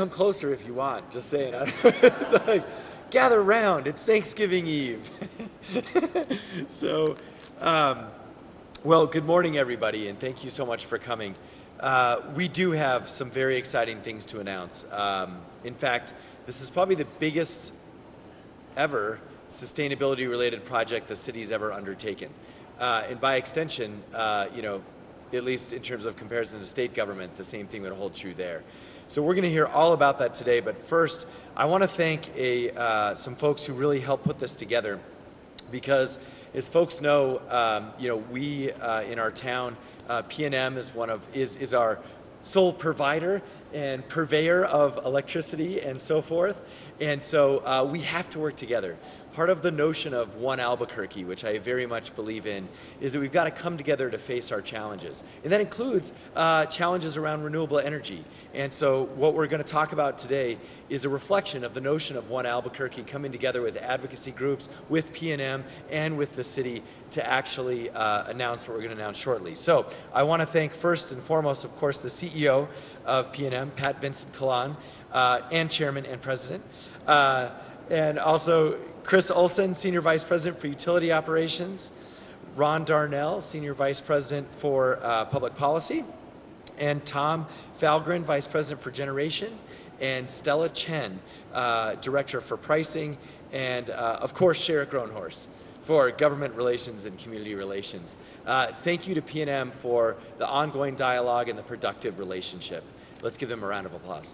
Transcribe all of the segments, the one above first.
come closer if you want, just saying. It's like, gather round, it's Thanksgiving Eve. So, well, good morning, everybody, and thank you so much for coming. We do have some very exciting things to announce. In fact, this is probably the biggest ever sustainability-related project the city's ever undertaken. And by extension, at least in terms of comparison to state government, the same thing would hold true there. So we're going to hear all about that today, but first, I want to thank some folks who really helped put this together, because as folks know, we in our town, PNM is our sole provider and purveyor of electricity and so forth, and so we have to work together. Part of the notion of One Albuquerque, which I very much believe in, is that we've got to come together to face our challenges. And that includes challenges around renewable energy. And so what we're going to talk about today is a reflection of the notion of One Albuquerque coming together with advocacy groups, with PNM, and with the city to actually announce what we're going to announce shortly. So I want to thank first and foremost, of course, the CEO of PNM, Pat Vincent-Calan, and Chairman and President. And also Chris Olson, Senior Vice President for Utility Operations, Ron Darnell, Senior Vice President for Public Policy, and Tom Falgren, Vice President for Generation, and Stella Chen, Director for Pricing, and of course, Sherrick Roanhorse for Government Relations and Community Relations. Thank you to PNM for the ongoing dialogue and the productive relationship. Let's give them a round of applause.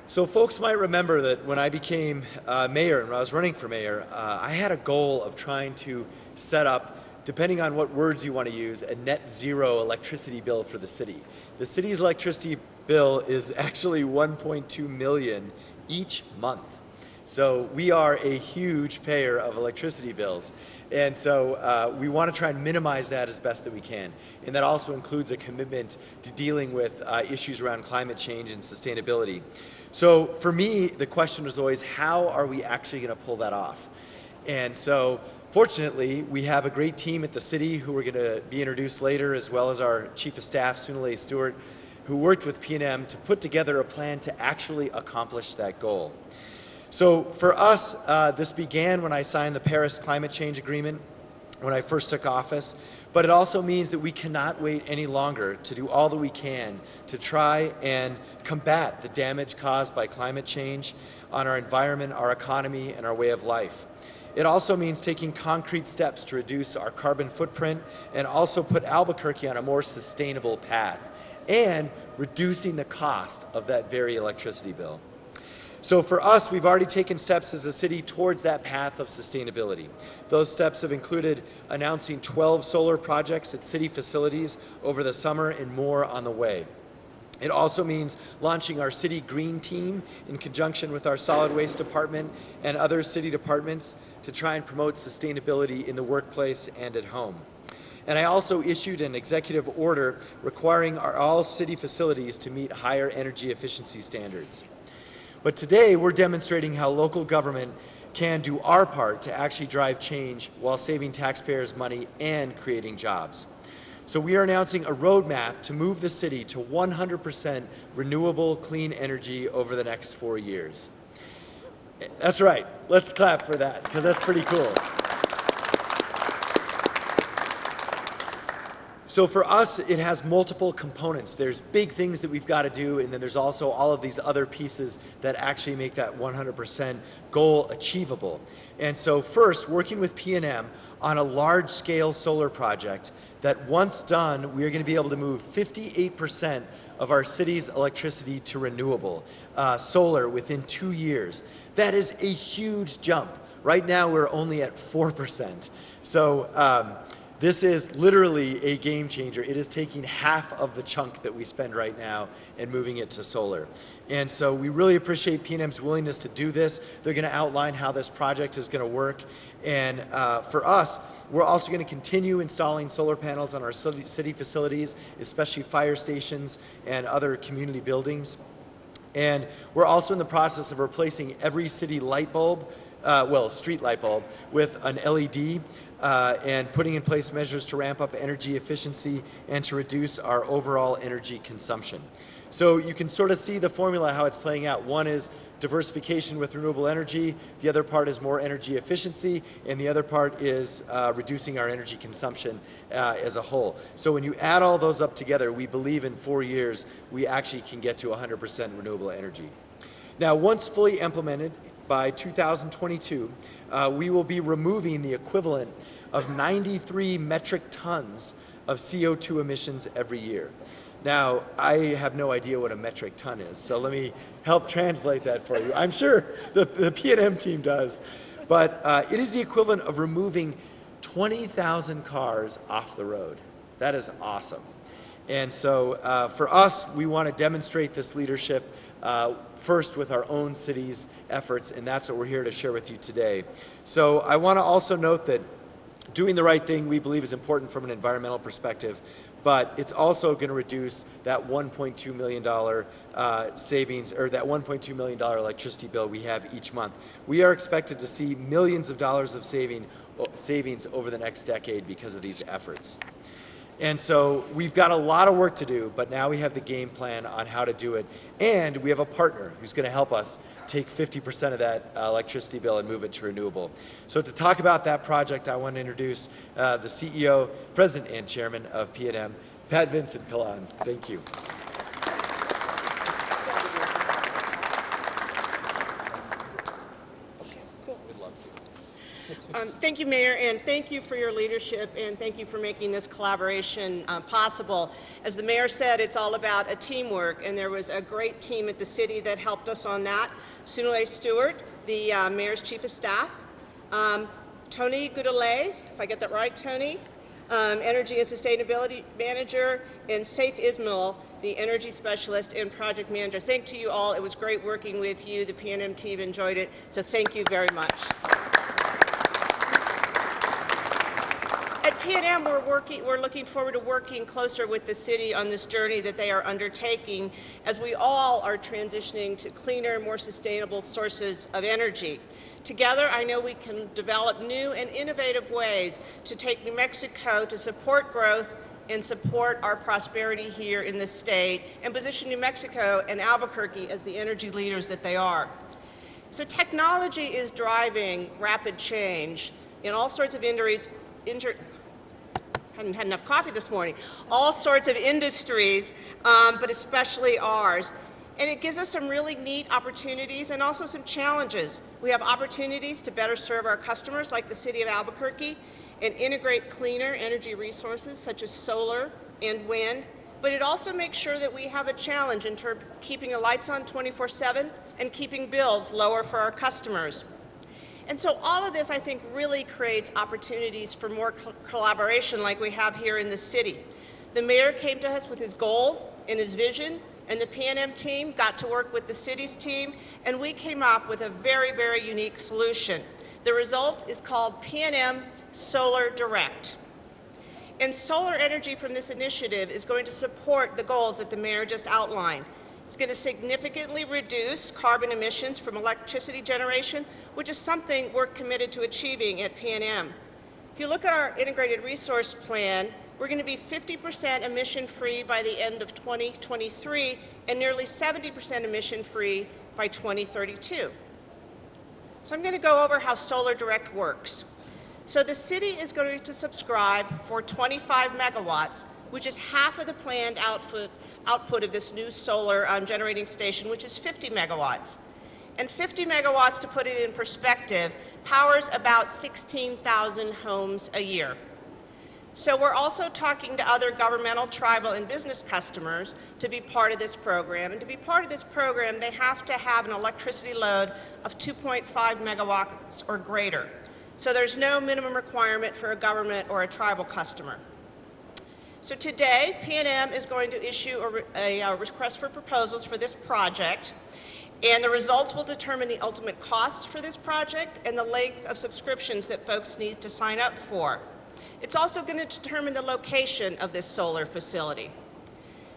So folks might remember that when I became mayor and when I was running for mayor, I had a goal of trying to set up, depending on what words you want to use, a net zero electricity bill for the city. The city's electricity bill is actually 1.2 million each month. So we are a huge payer of electricity bills. And so we want to try and minimize that as best that we can. And that also includes a commitment to dealing with issues around climate change and sustainability. So for me, the question was always, how are we actually going to pull that off? And so fortunately, we have a great team at the city who are going to be introduced later, as well as our Chief of Staff, Sunile Stewart, who worked with PNM to put together a plan to actually accomplish that goal. So for us, this began when I signed the Paris Climate Change Agreement when I first took office, but it also means that we cannot wait any longer to do all that we can to try and combat the damage caused by climate change on our environment, our economy, and our way of life. It also means taking concrete steps to reduce our carbon footprint and also put Albuquerque on a more sustainable path and reducing the cost of that very electricity bill. So for us, we've already taken steps as a city towards that path of sustainability. Those steps have included announcing 12 solar projects at city facilities over the summer and more on the way. It also means launching our city green team in conjunction with our solid waste department and other city departments to try and promote sustainability in the workplace and at home. And I also issued an executive order requiring all city facilities to meet higher energy efficiency standards. But today, we're demonstrating how local government can do our part to actually drive change while saving taxpayers money and creating jobs. So we are announcing a roadmap to move the city to 100% renewable clean energy over the next 4 years. That's right. Let's clap for that, because that's pretty cool. So for us, it has multiple components. There's big things that we've got to do, and then there's also all of these other pieces that actually make that 100% goal achievable. And so first, working with PNM on a large-scale solar project that once done, we are going to be able to move 58% of our city's electricity to renewable solar within 2 years. That is a huge jump. Right now, we're only at 4%. So this is literally a game changer. It is taking half of the chunk that we spend right now and moving it to solar. And so we really appreciate PNM's willingness to do this. They're going to outline how this project is going to work. And for us, we're also going to continue installing solar panels on our city facilities, especially fire stations and other community buildings. And we're also in the process of replacing every city light bulb, street light bulb, with an LED and putting in place measures to ramp up energy efficiency and to reduce our overall energy consumption. So you can sort of see the formula, how it's playing out. One is diversification with renewable energy, the other part is more energy efficiency, and the other part is reducing our energy consumption as a whole. So when you add all those up together, we believe in 4 years we actually can get to 100% renewable energy. Now, once fully implemented by 2022, we will be removing the equivalent of 93 metric tons of CO2 emissions every year. Now, I have no idea what a metric ton is, so let me help translate that for you. I'm sure the PNM team does, but it is the equivalent of removing 20,000 cars off the road. That is awesome. And so for us, we want to demonstrate this leadership first with our own city's efforts, and that's what we're here to share with you today. So I want to also note that doing the right thing we believe is important from an environmental perspective, but it's also going to reduce that $1.2 million savings, or that $1.2 million electricity bill we have each month. We are expected to see millions of dollars of savings over the next decade because of these efforts. And so we've got a lot of work to do, but now we have the game plan on how to do it. And we have a partner who's going to help us take 50% of that electricity bill and move it to renewable. So to talk about that project, I want to introduce the CEO, President and Chairman of PNM, Pat Vincent-Collawn. Thank you. Thank you, Mayor, and thank you for your leadership, and thank you for making this collaboration possible. As the Mayor said, it's all about a teamwork, and there was a great team at the city that helped us on that. Sunile Stewart, the Mayor's Chief of Staff, Tony Goodalay, if I get that right, Tony, Energy and Sustainability Manager, and Saif Ismail, the Energy Specialist and Project Manager. Thank to you all. It was great working with you. The PNM team enjoyed it, so thank you very much. At PNM, we're looking forward to working closer with the city on this journey that they are undertaking as we all are transitioning to cleaner, more sustainable sources of energy. Together, I know we can develop new and innovative ways to take New Mexico to support growth and support our prosperity here in the state and position New Mexico and Albuquerque as the energy leaders that they are. So technology is driving rapid change in all sorts of hadn't had enough coffee this morning, all sorts of industries, but especially ours. And it gives us some really neat opportunities and also some challenges. We have opportunities to better serve our customers like the City of Albuquerque and integrate cleaner energy resources such as solar and wind, but it also makes sure that we have a challenge in terms of keeping the lights on 24/7 and keeping bills lower for our customers. And so all of this, I think, really creates opportunities for more collaboration like we have here in the city. The mayor came to us with his goals and his vision, and the PNM team got to work with the city's team, and we came up with a very, very unique solution. The result is called PNM Solar Direct. And solar energy from this initiative is going to support the goals that the mayor just outlined. It's going to significantly reduce carbon emissions from electricity generation, which is something we're committed to achieving at PNM. If you look at our integrated resource plan, we're going to be 50% emission-free by the end of 2023 and nearly 70% emission-free by 2032. So I'm going to go over how Solar Direct works. So the city is going to subscribe for 25 megawatts, which is half of the planned output of this new solar generating station, which is 50 megawatts. And 50 megawatts, to put it in perspective, powers about 16,000 homes a year. So we're also talking to other governmental, tribal, and business customers to be part of this program. And to be part of this program, they have to have an electricity load of 2.5 megawatts or greater. So there's no minimum requirement for a government or a tribal customer. So today, PNM is going to issue a request for proposals for this project, and the results will determine the ultimate cost for this project and the length of subscriptions that folks need to sign up for. It's also going to determine the location of this solar facility.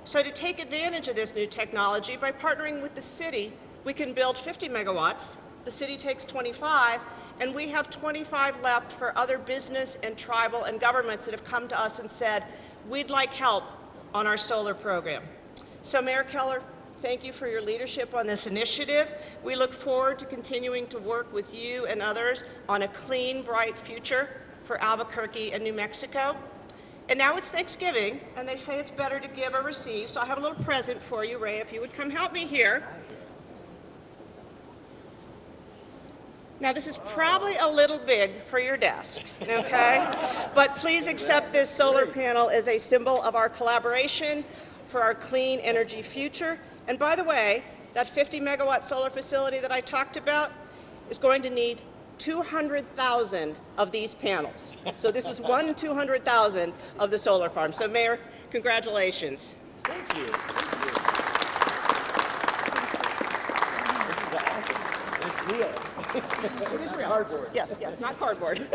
So to take advantage of this new technology, by partnering with the city, we can build 50 megawatts. The city takes 25, and we have 25 left for other business and tribal and governments that have come to us and said, we'd like help on our solar program. So Mayor Keller, thank you for your leadership on this initiative. We look forward to continuing to work with you and others on a clean, bright future for Albuquerque and New Mexico. And now it's Thanksgiving, and they say it's better to give or receive, so I have a little present for you, Ray, if you would come help me here. Nice. Now, this is probably a little big for your desk, okay? But please accept this solar panel as a symbol of our collaboration for our clean energy future. And by the way, that 50 megawatt solar facility that I talked about is going to need 200,000 of these panels. So this is 1/200,000 of the solar farm. So Mayor, congratulations. Thank you. This is awesome. It's real. It is real. Cardboard. Yes, yes, not cardboard.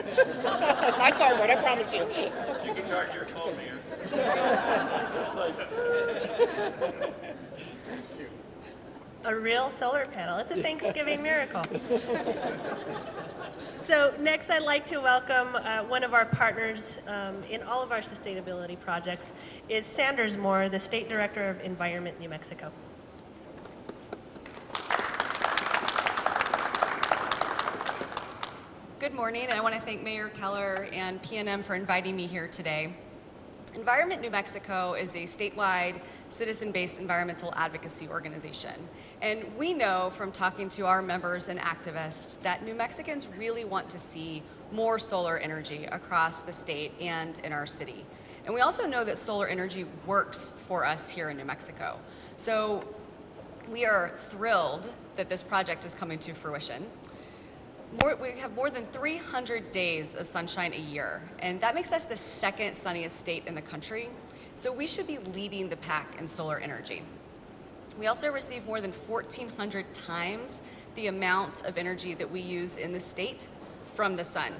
Not cardboard, I promise you. You can charge your phone, Mayor. It's like... A real solar panel. It's a Thanksgiving miracle. So next I'd like to welcome one of our partners in all of our sustainability projects is Sanders Moore, the State Director of Environment, New Mexico. Good morning, and I want to thank Mayor Keller and PNM for inviting me here today. Environment New Mexico is a statewide, citizen-based environmental advocacy organization. And we know from talking to our members and activists that New Mexicans really want to see more solar energy across the state and in our city. And we also know that solar energy works for us here in New Mexico. So we are thrilled that this project is coming to fruition. We have more than 300 days of sunshine a year, and that makes us the second sunniest state in the country. So we should be leading the pack in solar energy. We also receive more than 1,400 times the amount of energy that we use in the state from the sun.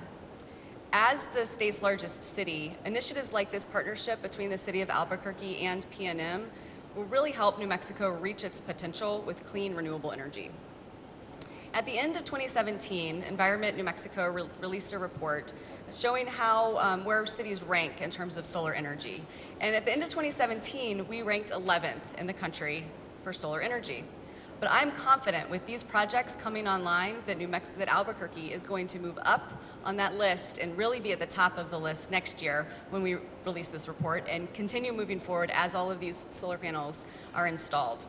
As the state's largest city, initiatives like this partnership between the City of Albuquerque and PNM will really help New Mexico reach its potential with clean, renewable energy. At the end of 2017, Environment New Mexico released a report showing how where cities rank in terms of solar energy. And at the end of 2017, we ranked 11th in the country for solar energy. But I'm confident with these projects coming online that Albuquerque is going to move up on that list and really be at the top of the list next year when we release this report and continue moving forward as all of these solar panels are installed.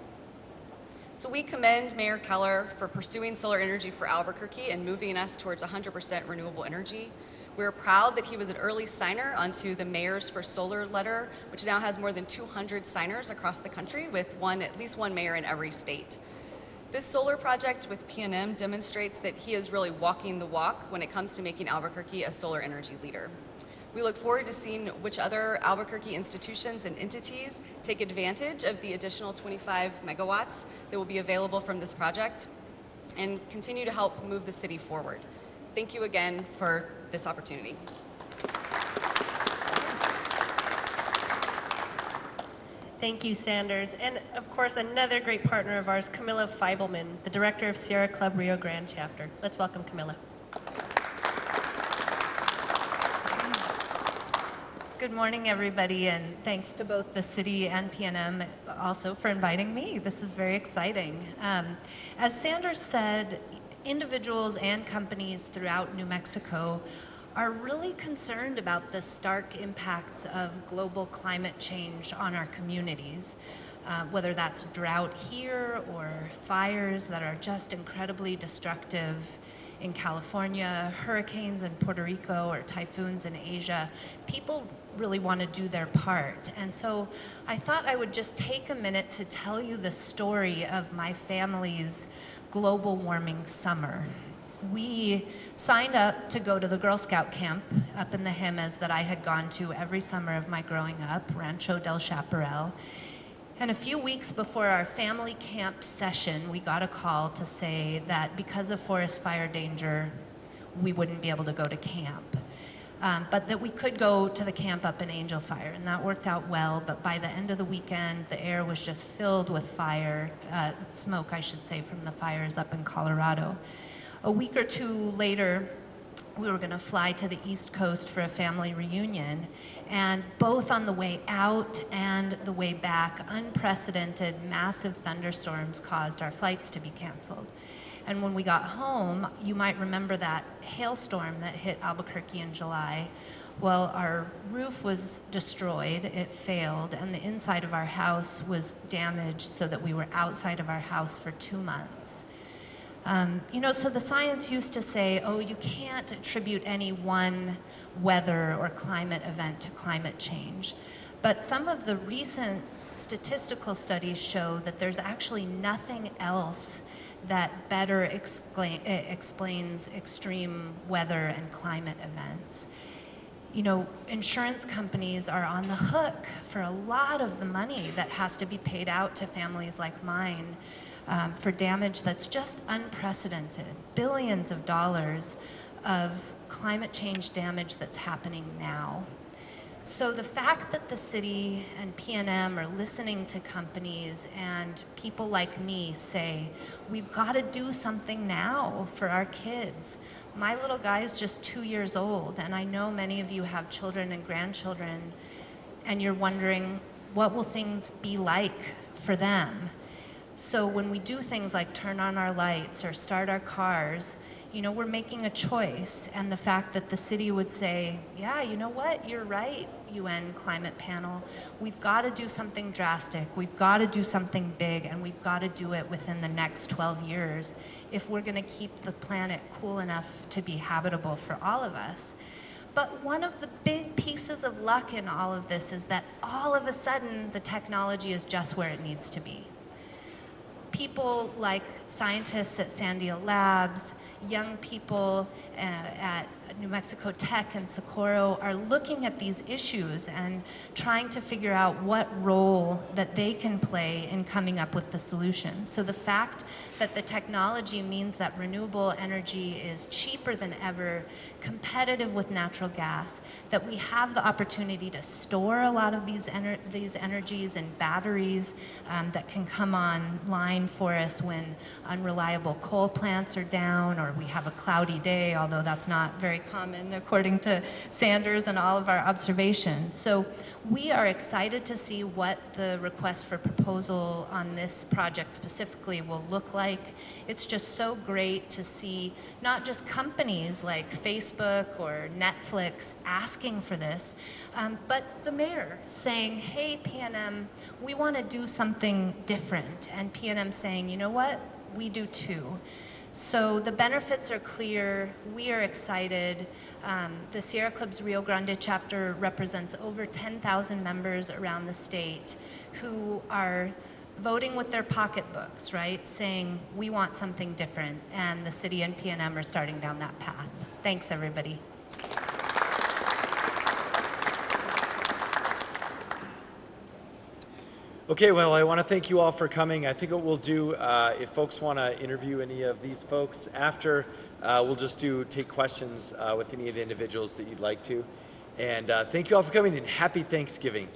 So we commend Mayor Keller for pursuing solar energy for Albuquerque and moving us towards 100% renewable energy. We're proud that he was an early signer onto the Mayors for Solar letter, which now has more than 200 signers across the country with at least one mayor in every state. This solar project with PNM demonstrates that he is really walking the walk when it comes to making Albuquerque a solar energy leader. We look forward to seeing which other Albuquerque institutions and entities take advantage of the additional 25 megawatts that will be available from this project and continue to help move the city forward. Thank you again for this opportunity. Thank you, Sanders. And of course, another great partner of ours, Camilla Feibelman, the Director of Sierra Club Rio Grande Chapter. Let's welcome Camilla. Good morning, everybody, and thanks to both the city and PNM also for inviting me. This is very exciting. As Sanders said, individuals and companies throughout New Mexico are really concerned about the stark impacts of global climate change on our communities, whether that's drought here or fires that are just incredibly destructive in California, hurricanes in Puerto Rico, or typhoons in Asia. People really want to do their part. And so I thought I would just take a minute to tell you the story of my family's global warming summer. We signed up to go to the Girl Scout camp up in the Jemez that I had gone to every summer of my growing up, Rancho del Chaparral. And a few weeks before our family camp session, we got a call to say that because of forest fire danger, we wouldn't be able to go to camp. but that we could go to the camp up in Angel Fire, and that worked out well. But by the end of the weekend, the air was just filled with fire, smoke, I should say, from the fires up in Colorado. A week or two later, we were going to fly to the East Coast for a family reunion, and both on the way out and the way back, unprecedented massive thunderstorms caused our flights to be canceled. And when we got home, you might remember that hailstorm that hit Albuquerque in July. Well, our roof was destroyed, it failed, and the inside of our house was damaged so that we were outside of our house for 2 months. You know, so the science used to say, oh, you can't attribute any one weather or climate event to climate change. But some of the recent statistical studies show that there's actually nothing else that better explains extreme weather and climate events. You know, insurance companies are on the hook for a lot of the money that has to be paid out to families like mine for damage that's just unprecedented. Billions of dollars of climate change damage that's happening now. So the fact that the city and PNM are listening to companies and people like me say, we've got to do something now for our kids. My little guy is just 2 years old, and I know many of you have children and grandchildren, and you're wondering, what will things be like for them? So when we do things like turn on our lights or start our cars, you know, we're making a choice. And the fact that the city would say, yeah, you know what, you're right, UN climate panel. We've got to do something drastic. We've got to do something big, and we've got to do it within the next 12 years if we're going to keep the planet cool enough to be habitable for all of us. But one of the big pieces of luck in all of this is that all of a sudden the technology is just where it needs to be. People like scientists at Sandia Labs, young people at New Mexico Tech and Socorro are looking at these issues and trying to figure out what role that they can play in coming up with the solutions. So the fact that the technology means that renewable energy is cheaper than ever, competitive with natural gas, that we have the opportunity to store a lot of these energies in batteries that can come online for us when unreliable coal plants are down or we have a cloudy day, although that's not very common according to Sanders and all of our observations. So we are excited to see what the request for proposal on this project specifically will look like. It's just so great to see not just companies like Facebook or Netflix asking for this, but the mayor saying, hey, PNM, we want to do something different. And PNM saying, you know what, we do too. So the benefits are clear. We are excited. The Sierra Club's Rio Grande chapter represents over 10,000 members around the state who are voting with their pocketbooks, right? Saying, we want something different. And the city and PNM are starting down that path. Thanks, everybody. Okay, well, I want to thank you all for coming. I think what we'll do, if folks want to interview any of these folks after, we'll just take questions with any of the individuals that you'd like to. And thank you all for coming, and happy Thanksgiving.